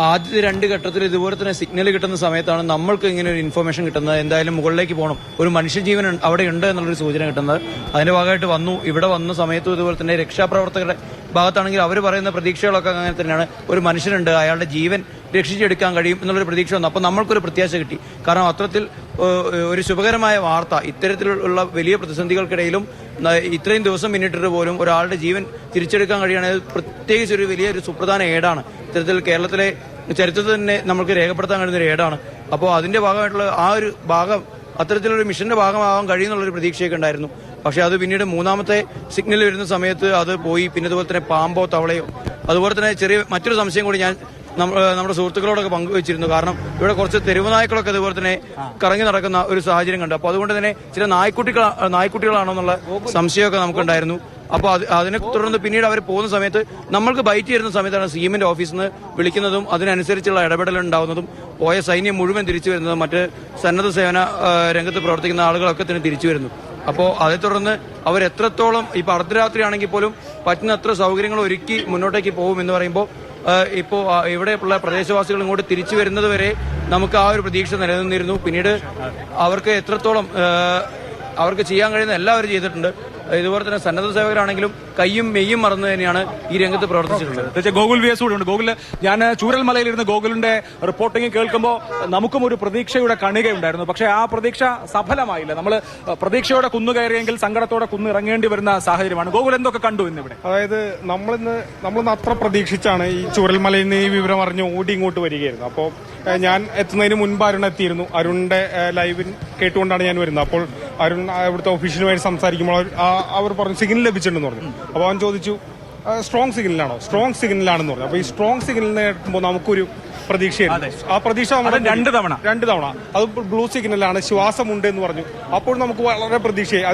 ആദ്യത്തെ 2 ഘട്ടത്തിൽ ഇതുപോലെ തന്നെ സിഗ്നൽ കിട്ടുന്ന സമയത്താണ് നമ്മൾക്ക് ഇങ്ങനെ ഒരു ഇൻഫർമേഷൻ കിട്ടുന്നത്. എന്തായാലും മുകളിലേക്ക് പോകണം, ഒരു മനുഷ്യജീവൻ അവിടെ ഉണ്ട് എന്നുള്ളൊരു സൂചന കിട്ടുന്നത്. അതിന്റെ ഭാഗമായിട്ട് ഇവിടെ വന്ന സമയത്തും ഇതുപോലെ തന്നെ രക്ഷാപ്രവർത്തകരുടെ ഭാഗത്താണെങ്കിൽ അവർ പറയുന്ന പ്രതീക്ഷകളൊക്കെ അങ്ങനെ തന്നെയാണ്. ഒരു മനുഷ്യനുണ്ട്, അയാളുടെ ജീവൻ രക്ഷിച്ചെടുക്കാൻ കഴിയും എന്നുള്ളൊരു പ്രതീക്ഷ വന്നു. അപ്പോൾ നമ്മൾക്കൊരു പ്രത്യാശ കിട്ടി. കാരണം അത്തരത്തിൽ ഒരു ശുഭകരമായ വാർത്ത, ഇത്തരത്തിലുള്ള വലിയ പ്രതിസന്ധികൾക്കിടയിലും ഇത്രയും ദിവസം പിന്നിട്ടിട്ട് പോലും ഒരാളുടെ ജീവൻ തിരിച്ചെടുക്കാൻ കഴിയുകയാണെങ്കിൽ പ്രത്യേകിച്ച് ഒരു വലിയൊരു സുപ്രധാന ഏടാണ്. ഇത്തരത്തിൽ കേരളത്തിലെ ചരിത്രത്തിൽ തന്നെ നമുക്ക് രേഖപ്പെടുത്താൻ കഴിയുന്ന ഒരു ഏടാണ്. അപ്പോൾ അതിന്റെ ഭാഗമായിട്ടുള്ള ആ ഒരു ഭാഗം, അത്തരത്തിലൊരു മിഷന്റെ ഭാഗമാകാൻ കഴിയുന്നുള്ളൊരു പ്രതീക്ഷയൊക്കെ ഉണ്ടായിരുന്നു. പക്ഷെ അത് പിന്നീട് 3ാമത്തെ സിഗ്നൽ വരുന്ന സമയത്ത് അത് പോയി. പിന്നെ അതുപോലെ തന്നെ പാമ്പോ തവളയോ, അതുപോലെ തന്നെ ചെറിയ മറ്റൊരു സംശയം കൂടി ഞാൻ നമ്മുടെ സുഹൃത്തുക്കളോടൊക്കെ പങ്കുവച്ചിരുന്നു. കാരണം ഇവിടെ കുറച്ച് തെരുവ് നായ്ക്കളൊക്കെ അതുപോലെ തന്നെ കറങ്ങി നടക്കുന്ന ഒരു സാഹചര്യം കണ്ടു. അപ്പോൾ അതുകൊണ്ട് തന്നെ ചില നായ്ക്കുട്ടികളാണോ എന്നുള്ള സംശയമൊക്കെ നമുക്കുണ്ടായിരുന്നു. അപ്പോൾ അതിനെ തുടർന്ന് പിന്നീട് അവർ പോകുന്ന സമയത്ത് നമ്മൾക്ക് ബൈറ്റ് ചെയ്യുന്ന സമയത്താണ് CMന്റെ ഓഫീസിൽ നിന്ന് വിളിക്കുന്നതും അതിനനുസരിച്ചുള്ള ഇടപെടൽ ഉണ്ടാവുന്നതും പോയ സൈന്യം മുഴുവൻ തിരിച്ചു വരുന്നതും മറ്റ് സന്നദ്ധ സേവന രംഗത്ത് പ്രവർത്തിക്കുന്ന ആളുകളൊക്കെ തന്നെ തിരിച്ചു വരുന്നു. അപ്പോൾ അതേ തുടർന്ന് അവരെത്രത്തോളം ഇപ്പോൾ അർദ്ധരാത്രിയാണെങ്കിൽ പോലും പറ്റുന്നത്ര സൗകര്യങ്ങൾ ഒരുക്കി മുന്നോട്ടേക്ക് പോകും എന്ന് പറയുമ്പോൾ ഇപ്പോൾ ഇവിടെയുള്ള പ്രദേശവാസികൾ ഇങ്ങോട്ട് തിരിച്ചു വരുന്നത് വരെ നമുക്ക് ആ ഒരു പ്രതീക്ഷ നിലനിന്നിരുന്നു. പിന്നീട് അവർക്ക് എത്രത്തോളം അവർക്ക് ചെയ്യാൻ കഴിയുന്ന എല്ലാവരും ചെയ്തിട്ടുണ്ട്. ഇതുപോലെ തന്നെ സന്നദ്ധ സേവകരാണെങ്കിലും കയ്യും മെയ്യും മറന്നു തന്നെയാണ് ഈ രംഗത്ത് പ്രവർത്തിച്ചിട്ടുള്ളത്. ഗോകുൽ VS കൂടെ ഉണ്ട്. ഗോകുല്, ഞാൻ ചൂരൽമലയിലിരുന്ന് ഗോകുലിന്റെ റിപ്പോർട്ടിംഗ് കേൾക്കുമ്പോൾ നമുക്കും ഒരു പ്രതീക്ഷയുടെ കണികയുണ്ടായിരുന്നു. പക്ഷേ ആ പ്രതീക്ഷ സഫലമായില്ല. നമ്മൾ പ്രതീക്ഷയോടെ കുന്നുകയറിയെങ്കിൽ സങ്കടത്തോടെ കുന്നിറങ്ങേണ്ടി വരുന്ന സാഹചര്യമാണ്. ഗോകുൽ എന്തൊക്കെ കണ്ടു ഇന്നിവിടെ? അതായത് നമ്മളിന്ന് അത്ര പ്രതീക്ഷിച്ചാണ് ഈ ചൂരൽമലയിൽ നിന്ന് ഈ വിവരം അറിഞ്ഞ് ഓടി ഇങ്ങോട്ട് വരികയായിരുന്നു. അപ്പോൾ ഞാൻ എത്തുന്നതിന് മുൻപ് അരുൺ എത്തിയിരുന്നു. അരുണിന്റെ ലൈവിൽ കേട്ടുകൊണ്ടാണ് ഞാൻ വരുന്നത്. അപ്പോൾ അരുൺ ഇവിടുത്തെ ഒഫീഷ്യലുമായി സംസാരിക്കുമ്പോൾ അവർ പറഞ്ഞു സിഗ്നൽ ലഭിച്ചിട്ടുണ്ടെന്ന് പറഞ്ഞു. അപ്പോൾ അവൻ ചോദിച്ചു സ്ട്രോങ് സിഗ്നലാണോ? സ്ട്രോങ് സിഗ്നലാണെന്ന് പറഞ്ഞു. അപ്പോൾ ഈ സ്ട്രോങ് സിഗ്നലിനെ കേൾക്കുമ്പോൾ നമുക്കൊരു പ്രതീക്ഷയായിരുന്നു. ആ പ്രതീക്ഷ നമ്മുടെ 2 തവണ അത് ബ്ലൂ സിഗ്നലാണ്, ശ്വാസമുണ്ട് എന്ന് പറഞ്ഞു. അപ്പോൾ നമുക്ക് വളരെ പ്രതീക്ഷയായി.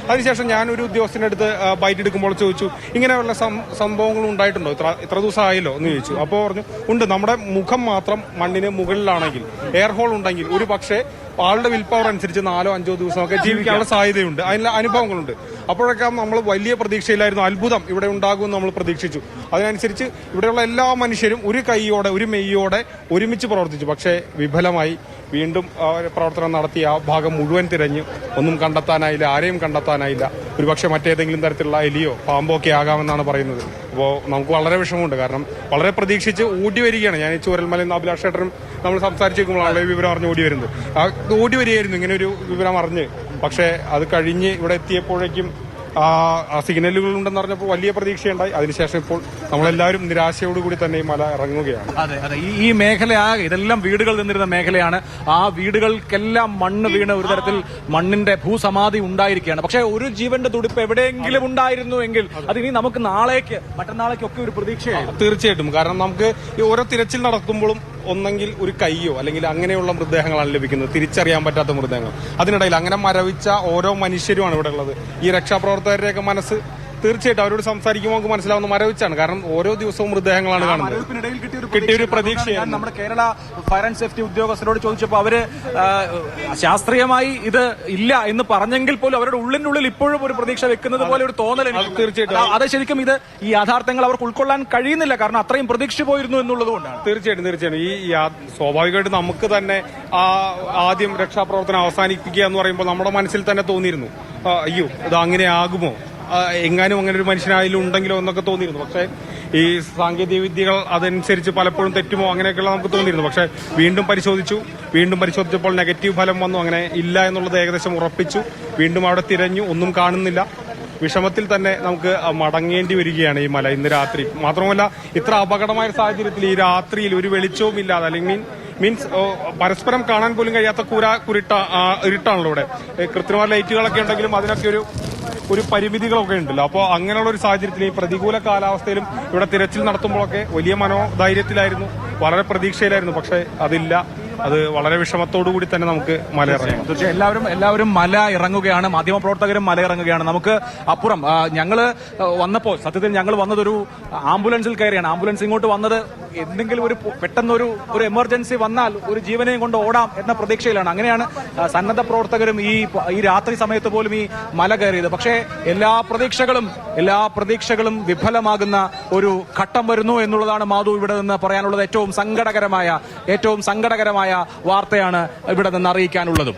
അതിനുശേഷം ഞാനൊരു ഉദ്യോഗസ്ഥന്റെ അടുത്ത് ബൈറ്റ് എടുക്കുമ്പോൾ ചോദിച്ചു ഇങ്ങനെയുള്ള സംഭവങ്ങൾ ഉണ്ടായിട്ടുണ്ടോ, ഇത്ര ദിവസം ആയല്ലോ എന്ന് ചോദിച്ചു. അപ്പോൾ പറഞ്ഞു ഉണ്ട്, നമ്മുടെ മുഖം മാത്രം മണ്ണിന് മുകളിലാണെങ്കിൽ, എയർ ഹോൾ ഉണ്ടെങ്കിൽ ഒരു പക്ഷേ ആളുടെ വിൽ പവർ അനുസരിച്ച് 4-5 ദിവസമൊക്കെ ജീവിക്കാനുള്ള സാധ്യതയുണ്ട്. അതിനുള്ള അനുഭവങ്ങളുണ്ട്. അപ്പോഴൊക്കെ നമ്മൾ വലിയ പ്രതീക്ഷയിലായിരുന്നു. അത്ഭുതം ഇവിടെ ഉണ്ടാകുമെന്ന് നമ്മൾ പ്രതീക്ഷിച്ചു. അതിനനുസരിച്ച് ഇവിടെയുള്ള എല്ലാ മനുഷ്യരും ഒരു കൈയോടെ ഒരു മെയ്യോടെ ഒരുമിച്ച് പ്രവർത്തിച്ചു. പക്ഷേ വിഫലമായി. വീണ്ടും പ്രവർത്തനം നടത്തി ആ ഭാഗം മുഴുവൻ തിരഞ്ഞു. ഒന്നും കണ്ടെത്താനായില്ല, ആരെയും കണ്ടെത്താനായില്ല. ഒരുപക്ഷെ മറ്റേതെങ്കിലും തരത്തിലുള്ള എലിയോ പാമ്പോ ഒക്കെ ആകാമെന്നാണ് പറയുന്നത്. അപ്പോൾ നമുക്ക് വളരെ വിഷമമുണ്ട്. കാരണം വളരെ പ്രതീക്ഷിച്ച് ഓടി വരികയാണ്. ഞാൻ ഈ ചൂരൽമലയിൽ നിന്ന് അഭിലാഷ് ചേട്ടനും നമ്മൾ സംസാരിച്ചിരിക്കുമ്പോഴാണ് ഈ വിവരം അറിഞ്ഞ് ഓടി വരുന്നത്. ഓടി വരികയായിരുന്നു ഇങ്ങനെ ഒരു വിവരം അറിഞ്ഞ്. പക്ഷേ അത് കഴിഞ്ഞ് ഇവിടെ എത്തിയപ്പോഴേക്കും സിഗ്നലുകൾ ഉണ്ടെന്ന് പറഞ്ഞപ്പോൾ വലിയ പ്രതീക്ഷയുണ്ടായി. അതിനുശേഷം ഇപ്പോൾ നമ്മളെല്ലാവരും നിരാശയോടുകൂടി തന്നെ ഈ മല ഇറങ്ങുകയാണ്. അതെ, ഈ മേഖലയാകെ ഇതെല്ലാം വീടുകൾ നിന്നിരുന്ന മേഖലയാണ്. ആ വീടുകൾക്കെല്ലാം മണ്ണ് വീണ് ഒരു തരത്തിൽ മണ്ണിന്റെ ഭൂസമാധി ഉണ്ടായിരിക്കുകയാണ്. പക്ഷേ ഒരു ജീവന്റെ തുടിപ്പ് എവിടെയെങ്കിലും ഉണ്ടായിരുന്നു എങ്കിൽ അതിനി നമുക്ക് മറ്റന്നാളേക്കൊക്കെ ഒരു പ്രതീക്ഷയാണ്. തീർച്ചയായിട്ടും. കാരണം നമുക്ക് ഈ ഓരോ തിരച്ചിൽ നടക്കുമ്പോഴും ഒന്നെങ്കിൽ ഒരു കൈയോ അല്ലെങ്കിൽ അങ്ങനെയുള്ള മൃതദേഹങ്ങളാണ് ലഭിക്കുന്നത്, തിരിച്ചറിയാൻ പറ്റാത്ത മൃതദേഹങ്ങൾ. അതിനിടയിൽ അങ്ങനെ മരവിച്ച ഓരോ മനുഷ്യരുമാണ് ഇവിടെ ഉള്ളത്. ഈ രക്ഷാപ്രവർത്തകരുടെയൊക്കെ മനസ്സ് തീർച്ചയായിട്ടും അവരോട് സംസാരിക്കുമ്പോൾ നമുക്ക് മനസ്സിലാവുന്ന മരവിച്ചാണ്. കാരണം ഓരോ ദിവസവും മൃതദേഹങ്ങളാണ് കാണുന്നത്. കിട്ടിയൊരു പ്രതീക്ഷയാണ്. നമ്മുടെ കേരള ഫയർ ആൻഡ് സേഫ്റ്റി ഉദ്യോഗസ്ഥരോട് ചോദിച്ചപ്പോൾ അവര് ശാസ്ത്രീയമായി ഇത് ഇല്ല എന്ന് പറഞ്ഞെങ്കിൽ പോലും അവരുടെ ഉള്ളിനുള്ളിൽ ഇപ്പോഴും ഒരു പ്രതീക്ഷ വെക്കുന്നത് പോലെ ഒരു തോന്നൽ. തീർച്ചയായിട്ടും അത് ശരിക്കും ഇത് ഈ യാഥാർത്ഥ്യങ്ങൾ അവർക്ക് ഉൾക്കൊള്ളാൻ കഴിയുന്നില്ല. കാരണം അത്രയും പ്രതീക്ഷ പോയിരുന്നു എന്നുള്ളത് കൊണ്ടാണ്. തീർച്ചയായിട്ടും ഈ സ്വാഭാവികമായിട്ട് നമുക്ക് തന്നെ ആദ്യം രക്ഷാപ്രവർത്തനം അവസാനിപ്പിക്കുക എന്ന് പറയുമ്പോൾ നമ്മുടെ മനസ്സിൽ തന്നെ തോന്നിയിരുന്നു അയ്യോ ഇത് അങ്ങനെ ആകുമോ, എങ്ങാനും അങ്ങനെ ഒരു മനുഷ്യനായാലും ഉണ്ടെങ്കിലോ എന്നൊക്കെ തോന്നിയിരുന്നു. പക്ഷേ ഈ സാങ്കേതിക വിദ്യകൾ അതനുസരിച്ച് പലപ്പോഴും തെറ്റുമോ അങ്ങനെയൊക്കെയുള്ള നമുക്ക് തോന്നിയിരുന്നു. പക്ഷേ വീണ്ടും പരിശോധിച്ചപ്പോൾ നെഗറ്റീവ് ഫലം വന്നു. അങ്ങനെ ഇല്ല എന്നുള്ളത് ഏകദേശം ഉറപ്പിച്ചു. വീണ്ടും അവിടെ തിരഞ്ഞു, ഒന്നും കാണുന്നില്ല. വിഷമത്തിൽ തന്നെ നമുക്ക് മടങ്ങേണ്ടി വരികയാണ് ഈ മല ഇന്ന് രാത്രി. മാത്രമല്ല ഇത്ര അപകടമായ സാഹചര്യത്തിൽ ഈ രാത്രിയിൽ ഒരു വെളിച്ചവും ഇല്ലാതെ അല്ലെങ്കിൽ മീൻസ് പരസ്പരം കാണാൻ പോലും കഴിയാത്ത ഇരുട്ടാണല്ലോ ഇവിടെ. കൃത്രിമ ലൈറ്റുകളൊക്കെ ഉണ്ടെങ്കിലും അതിനൊക്കെ ഒരു പരിമിതികളൊക്കെ ഉണ്ടല്ലോ. അപ്പോൾ അങ്ങനെയുള്ള ഒരു സാഹചര്യത്തിൽ ഈ പ്രതികൂല കാലാവസ്ഥയിലും ഇവിടെ തിരച്ചിൽ നടത്തുമ്പോഴൊക്കെ വലിയ മനോധൈര്യത്തിലായിരുന്നു, വളരെ പ്രതീക്ഷയിലായിരുന്നു. പക്ഷേ അതില്ല. അത് വളരെ വിഷമത്തോടു കൂടി തന്നെ നമുക്ക് മല ഇറങ്ങാം. തീർച്ചയായും എല്ലാവരും മല ഇറങ്ങുകയാണ്. മാധ്യമപ്രവർത്തകരും മല ഇറങ്ങുകയാണ്. നമുക്ക് അപ്പുറം ഞങ്ങൾ വന്നപ്പോൾ സത്യത്തിൽ ഞങ്ങൾ വന്നതൊരു ആംബുലൻസിൽ കയറിയാണ്. ആംബുലൻസ് ഇങ്ങോട്ട് വന്നത് എന്തെങ്കിലും ഒരു പെട്ടെന്ന് ഒരു എമർജൻസി വന്നാൽ ഒരു ജീവനെയും കൊണ്ട് ഓടാം എന്ന പ്രതീക്ഷയിലാണ്. അങ്ങനെയാണ് സന്നദ്ധ പ്രവർത്തകരും ഈ രാത്രി സമയത്ത് പോലും ഈ മല കയറിയത്. പക്ഷേ എല്ലാ പ്രതീക്ഷകളും വിഫലമാകുന്ന ഒരു ഘട്ടം വരുന്നു എന്നുള്ളതാണ് മാധു ഇവിടെ നിന്ന് പറയാനുള്ളത്. ഏറ്റവും സങ്കടകരമായ വാർത്തയാണ് ഇവിടെ നിന്ന് അറിയിക്കാനുള്ളതും.